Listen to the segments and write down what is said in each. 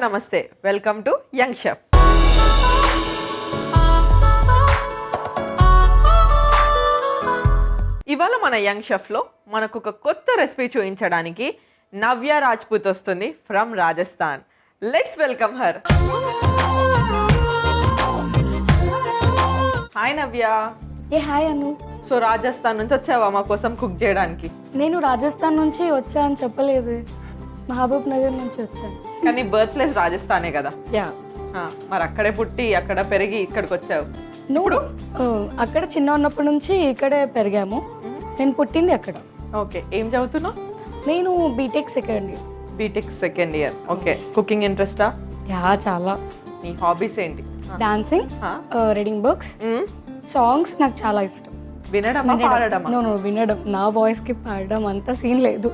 నమస్తే, welcome to young chef. ఇవాళ మన యంగ్ షెఫ్లో మనకు ఒక కొత్త రెసిపీ చూపించడానికి నవ్య రాజ్పుత్ వస్తుంది from Rajasthan. Let's welcome her. Hi Navya. A hi Anu. So Rajasthan నుంచి వచ్చావా మా కోసం కుక్ చేయడానికి? నేను రాజస్థాన్ నుంచి వచ్చా అని చెప్పలేదు, మహబూబ్ నగర్ నుంచి వచ్చాను. కానీ బర్త్ ప్లేస్ రాజస్థానే కదా? యా. మరి అక్కడే పుట్టి అక్కడ పెరిగి ఇక్కడికి వచ్చావు. నువ్వు అక్కడ చిన్న ఉన్నప్పటి నుంచి ఇక్కడే పెరిగాము. నేను పుట్టింది అక్కడ. ఓకే, ఏం చదువుతున్నావు? నేను BTech second year. BTech second year. Okay, cooking ఇంట్రెస్టా? యా, చాలా. నీ హాబీస్ ఏంటి? డాన్సింగ్, రీడింగ్ బుక్స్, సాంగ్స్ నాకు చాలా ఇష్టం. వినడమా పాడడమా? నో వినడం. నా వాయిస్ కి పాడడం అంత సీన్ లేదు.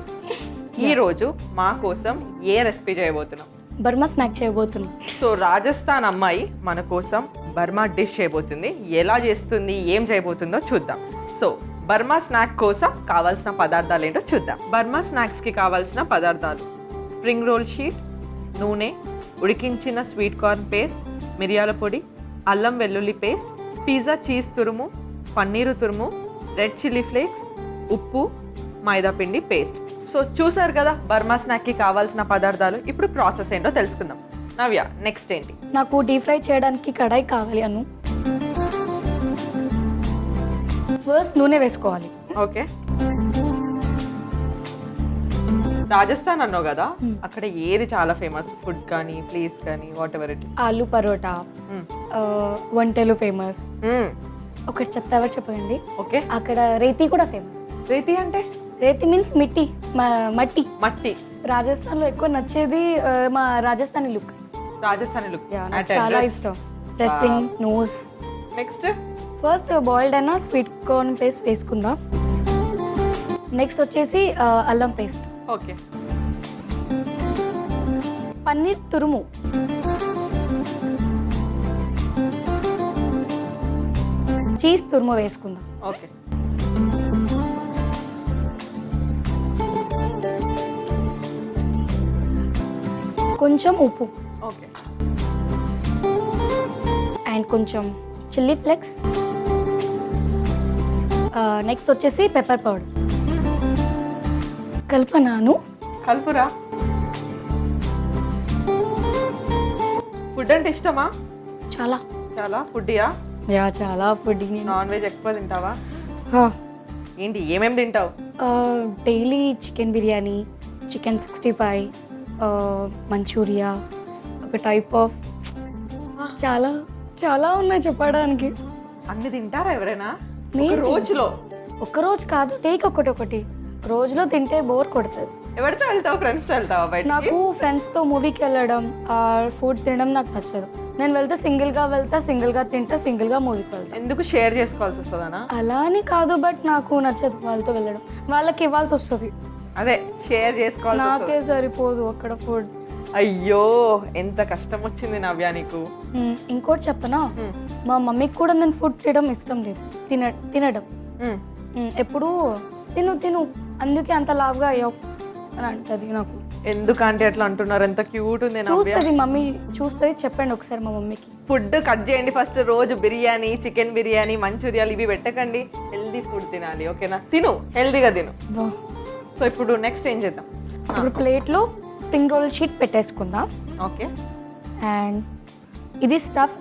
ఈ రోజు మా కోసం ఏ రెసిపీ చేయబోతున్నాం? బర్మా స్నాక్ చేయబోతున్నాం. సో రాజస్థాన్ అమ్మాయి మన కోసం బర్మా డిష్ చేయబోతుంది. ఎలా చేస్తుంది, ఏం చేయబోతుందో చూద్దాం. సో బర్మా స్నాక్ కోసం కావాల్సిన పదార్థాలు ఏంటో చూద్దాం. బర్మా స్నాక్స్కి కావాల్సిన పదార్థాలు: స్ప్రింగ్ రోల్ షీట్, నూనె, ఉడికించిన స్వీట్ కార్న్ పేస్ట్, మిరియాల పొడి, అల్లం వెల్లుల్లి పేస్ట్, పిజ్జా చీజ్ తురుము, పన్నీరు తురుము, రెడ్ చిల్లీ ఫ్లేక్స్, ఉప్పు, మైదా పిండి పేస్ట్. సో చూసారు కదా బర్మా స్నాక్కి కావాల్సిన పదార్థాలు. ఇప్పుడు ప్రాసెస్ ఏంటో తెలుసుకుందాం. నవ్య, నెక్స్ట్ ఏంటి? నాకు డీప్ ఫ్రై చేయడానికి కడాయి కావాలి అను. ఫస్ట్ నూనె వేసుకోవాలి. ఓకే, రాజస్థాన్ అన్నావు కదా, అక్కడ ఏది చాలా ఫేమస్ ఫుడ్ కానీ ప్లేస్ కానీ what ever it? Aloo paratha, వంటలు ఫేమస్. ఒకటి చెప్తావా? చెప్పండి. ఓకే, అక్కడ రేతి కూడా ఫేమస్. రేతి అంటే? రేతి మీన్స్ మిట్టి, మట్టి. మట్టి. రాజస్థాన్ లో ఎక్కువ నచ్చేది మా రాజస్థానీ లుక్. రాజస్థానీ లుక్ చాలా ఇష్టం. Dressing, nose. Next first boiled అయినా స్వీట్ కార్న్ పేస్ట్ వేసుకుందాం. నెక్స్ట్ వచ్చేసి అల్లం పేస్ట్. ఓకే, పన్నీర్ తురుము, చీజ్ తురుము వేసుకుందాం. ఓకే, కొంచెం ఉప్పు. ఓకే, అండ్ కొంచెం చిల్లీ ఫ్లేక్స్. నెక్స్ట్ వచ్చేసి పెప్పర్ పౌడర్. కల్పనాను కల్పురా. ఫుడ్ అంటే ఇష్టమా? చాలా. చాలా ఫుడ్డియా? యా, చాలా ఫుడ్. నాన్ వెజ్ ఎక్కువ తింటావా? ఏంటి, ఏమేమి తింటావు? Daily chicken biryani, chicken 65, Manchuria, ఒక టైప్ ఆఫ్ చాలా చాలా ఉన్నాయి చెప్పడానికి. అన్ని తింటారా ఎవరైనా నేను రోజులో? ఒక్క రోజు కాదు, డేకి ఒకటి. రోజులో తింటే బోర్ కొడుతుంది. ఎవరితో వెళ్తావు? ఫ్రెండ్స్తో వెళ్తావా బయట? నాకు ఫ్రెండ్స్తో మూవీకి వెళ్ళడం, ఫుడ్ తినడం నాకు నచ్చదు. నేను వెళ్తే సింగిల్గా తింటా, సింగిల్గా మూవీకి వెళ్తా. ఎందుకు షేర్ చేసుకోవాల్సి వస్తుందనా? అలా అని కాదు, బట్ నాకు నచ్చదు వాళ్ళతో వెళ్ళడం. వాళ్ళకి ఇవ్వాల్సి వస్తుంది, అదే షేర్ చేసుకోవాల్సి నాకే సరిపోదు అక్కడ ఫుడ్. అయ్యో, ఎంత కష్టం వచ్చింది నవ్య నీకు. ఇంకోటి చెప్పనా, మా మమ్మీకి కూడా నేను ఫుడ్ తినడం ఇష్టం లేదు. తినడం ఎప్పుడు తిను అందుకే అంత లావుగా అయ్యావు అని అంటది నాకు. ఎందుకంటే అట్లా అంటున్నారు? ఎంత క్యూట్ ఉంది నవ్య. చూస్తుంది మమ్మీ, చూస్తుంది. చెప్పండి ఒకసారి మా మమ్మీకి. ఫుడ్ కట్ చేయండి ఫస్ట్. రోజు బిర్యానీ, చికెన్ బిర్యానీ, మంచూరియాలు ఇవి పెట్టకండి. హెల్దీ ఫుడ్ తినాలి, ఓకేనా? హెల్దీగా తిను. సో ఇప్పుడు నెక్స్ట్ ఏం చేద్దాం? ఇప్పుడు ప్లేట్లో స్ప్రింగ్ రోల్ షీట్ పెట్టేసుకుందాం. ఓకే, అండ్ ఇది స్టఫ్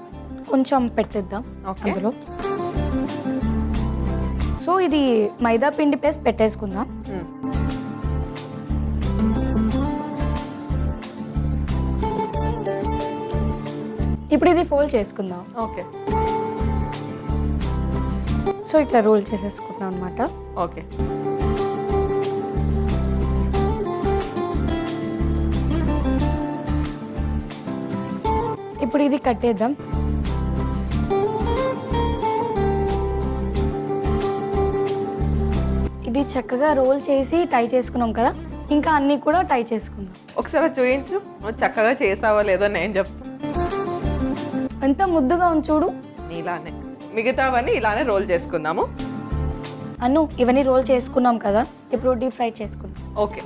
కొంచెం పెట్టేద్దాం అందులో. సో ఇది మైదా పిండి పేస్ట్ పెట్టేసుకుందాం. ఇప్పుడు ఇది ఫోల్డ్ చేసుకుందాం. ఓకే, సో ఇట్లా రోల్ చేసేసుకుందాం అనమాట. ఓకే, ఇప్పుడు ఇది కట్టేద్దాం. ఇది చక్కగా రోల్ చేసి టై చేసుకున్నాం కదా, ఇంకా అన్నీ కూడా టై చేసుకుందాం. ఒకసారి చూయించు, నువ్వు చక్కగా చేసావో లేదో నేను చెప్తా. ఎంత ముద్దుగా చూడు. ఇలానే మిగతావన్నీ ఇలానే రోల్ చేసుకుందాము. అను, ఇవన్నీ రోల్ చేసుకున్నాం కదా, ఇప్పుడు డీప్ ఫ్రై చేసుకుందాం. ఓకే,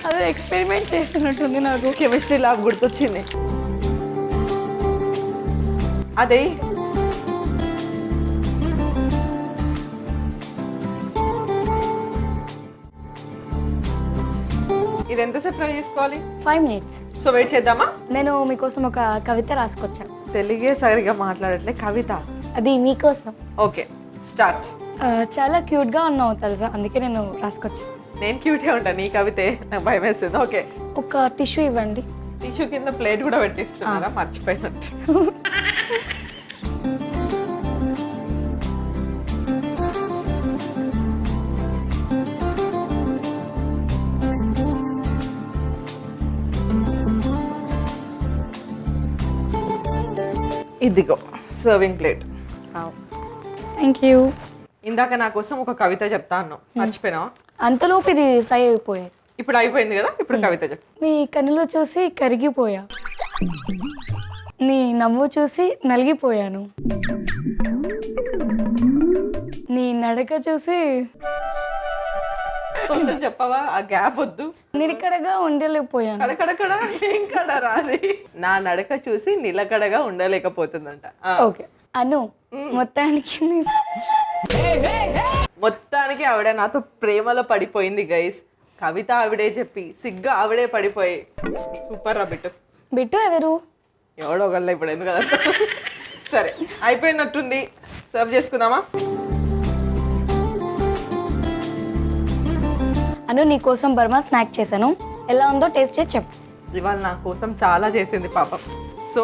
అదే ఎక్స్పెరిమెంట్ చేస్తున్నట్టుంది నాకు. కెమిస్ట్రీ ల్యాబ్ గుర్తొచ్చింది. అదే ఇది ఎంతసేపు ఫ్రై చేసుకోవాలి? 5 minutes. సో వెయిట్ చేద్దామా? నేను మీకోసం ఒక కవిత రాసుకొచ్చాను. తెలుగే సరిగా మాట్లాడట్లే. కవిత? అది మీకోసం. Okay, start. చాలా క్యూట్గా ఉన్నావు తెలుసా, అందుకే నేను రాసుకొచ్చాను. నేను క్యూట్గా ఉంటాను, నీ కవితే నాకు భయం వేస్తుంది. ఓకే, ఒక టిష్యూ ఇవ్వండి. టిష్యూ కింద ప్లేట్ కూడా పెట్టిస్తున్నారా? మర్చిపోయినట్టు. ఇదిగో సర్వింగ్ ప్లేట్. Thank you. ఇందాక నా కోసం ఒక కవిత చెప్తా అన్నావు, మర్చిపోయినావా? అంతలోపు ఇది ఫ్రై అయిపోయాయి. ఇప్పుడు అయిపోయింది కదా, ఇప్పుడు కవిత చెప్పు. మీ కన్నులు చూసి కరిగిపోయా, నీ నవ్వు చూసి నలిగిపోయాను, నీ నడక చూసి కొంచెం చెప్పవా? ఆ గ్యాప్ వద్దు. నిలకడగా ఉండలేకపోయాను. కడకడకడ ఏం కడ రాది. నా నడక చూసి నిలకడగా ఉండలేకపోతుందంట. ఓకే అను, మొత్తానికి ఆవిడ నాతో ప్రేమలో పడిపోయింది గైస్. కవిత ఆవిడే చెప్పి సిగ్గు ఆవిడే పడిపోయి. సూపర్ రా బిట్టు. బిట్టు ఎవరు? ఎవడో ఒకళ్ళ ఇప్పుడు ఎందుకు కదా. సరే అయిపోయినట్టుంది, సర్వ్ చేసుకుందామా? అను నీ కోసం బర్మా స్నాక్ చేశాను, ఎలా ఉందో టేస్ట్ చేసి చెప్పు. ఇవాళ నా కోసం చాలా చేసింది పాపం. సో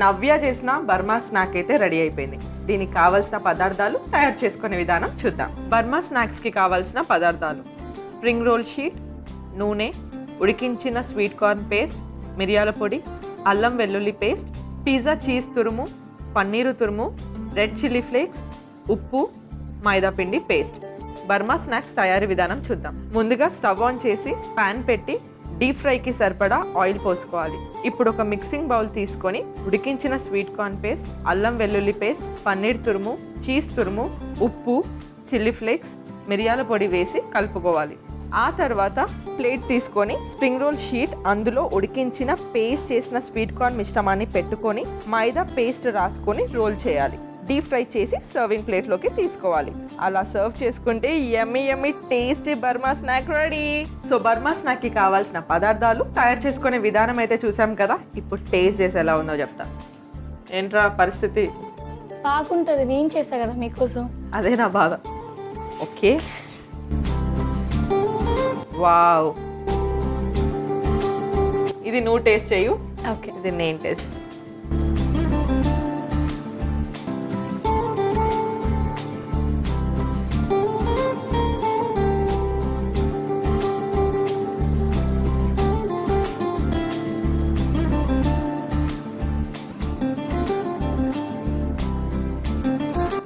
నవ్య చేసిన బర్మా స్నాక్ అయితే రెడీ అయిపోయింది. దీనికి కావాల్సిన పదార్థాలు తయారు చేసుకునే విధానం చూద్దాం. బర్మా స్నాక్స్కి కావాల్సిన పదార్థాలు: స్ప్రింగ్ రోల్ షీట్, నూనె, ఉడికించిన స్వీట్ కార్న్ పేస్ట్, మిరియాల పొడి, అల్లం వెల్లుల్లి పేస్ట్, పిజ్జా చీజ్ తురుము, పన్నీరు తురుము, రెడ్ చిల్లీ ఫ్లేక్స్, ఉప్పు, మైదా పిండి పేస్ట్. బర్మా స్నాక్స్ తయారీ విధానం చూద్దాం. ముందుగా స్టవ్ ఆన్ చేసి పాన్ పెట్టి డీప్ ఫ్రైకి సరిపడా ఆయిల్ పోసుకోవాలి. ఇప్పుడు ఒక మిక్సింగ్ బౌల్ తీసుకొని ఉడికించిన స్వీట్ కార్న్ పేస్ట్, అల్లం వెల్లుల్లి పేస్ట్, పన్నీర్ తురుము, చీజ్ తురుము, ఉప్పు, చిల్లీ ఫ్లేక్స్, మిరియాల పొడి వేసి కలుపుకోవాలి. ఆ తర్వాత ప్లేట్ తీసుకొని స్ప్రింగ్ రోల్ షీట్ అందులో ఉడికించిన పేస్ట్ చేసిన స్వీట్ కార్న్ మిశ్రమాన్ని పెట్టుకొని మైదా పేస్ట్ రాసుకొని రోల్ చేయాలి. డీప్ ఫ్రై చేసి సర్వింగ్ ప్లేట్లోకి తీసుకోవాలి. అలా సర్వ్ చేసుకుంటే yummy yummy tasty Burma snack ready. So Burma స్నాక్కి కావాల్సిన పదార్థాలు తయారు చేసుకునే విధానం అయితే చూసాం కదా. ఇప్పుడు టేస్ట్ చేసి ఎలా ఉందో చెప్తా. ఏంట్రా పరిస్థితి? బాగుంటుంది, నేను చేసా కదా మీకోసం. అదే నా బాధ. Okay, wow. ఇది నువ్వు టేస్ట్ చేయు, ఓకే ఇది నేను టేస్ట్ చేస్తాను.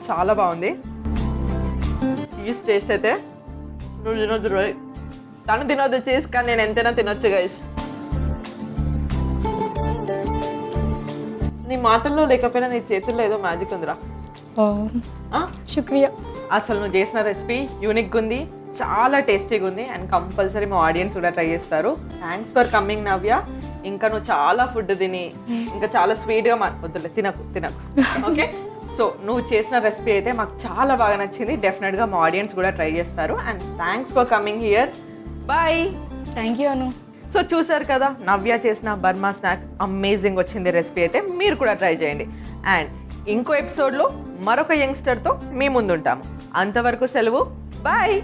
చాలా బాగుంది. చీజ్ టేస్ట్ అయితే నువ్వు తినొద్దు రోయ్, తను తినొద్దు చీజ్, కానీ నేను ఎంతైనా తినొచ్చు గైస్. నీ మాటల్లో లేకపోయినా నీ చేతుల్లో ఏదో మ్యాజిక్ ఉందిరా. శుక్రియా. అసలు నువ్వు చేసిన రెసిపీ యూనిక్గా ఉంది, చాలా టేస్టీగా ఉంది, అండ్ కంపల్సరీ మా ఆడియన్స్ కూడా ట్రై చేస్తారు. థ్యాంక్స్ ఫర్ కమింగ్ నవ్య. ఇంకా నువ్వు చాలా ఫుడ్ తిని ఇంకా చాలా స్వీట్గా వద్దులే, తినకు ఓకే. సో నువ్వు చేసిన రెసిపీ అయితే మాకు చాలా బాగా నచ్చింది. డెఫినెట్గా మా ఆడియన్స్ కూడా ట్రై చేస్తారు. And thanks for coming here. Bye. Thank you Anu. So చూసారు కదా నవ్య చేసిన బర్మా స్నాక్, అమేజింగ్ వచ్చింది రెసిపీ అయితే. మీరు కూడా ట్రై చేయండి. అండ్ ఇంకో ఎపిసోడ్లో మరొక యంగ్స్టర్తో మీ ముందుంటాము. అంతవరకు సెలవు, బాయ్.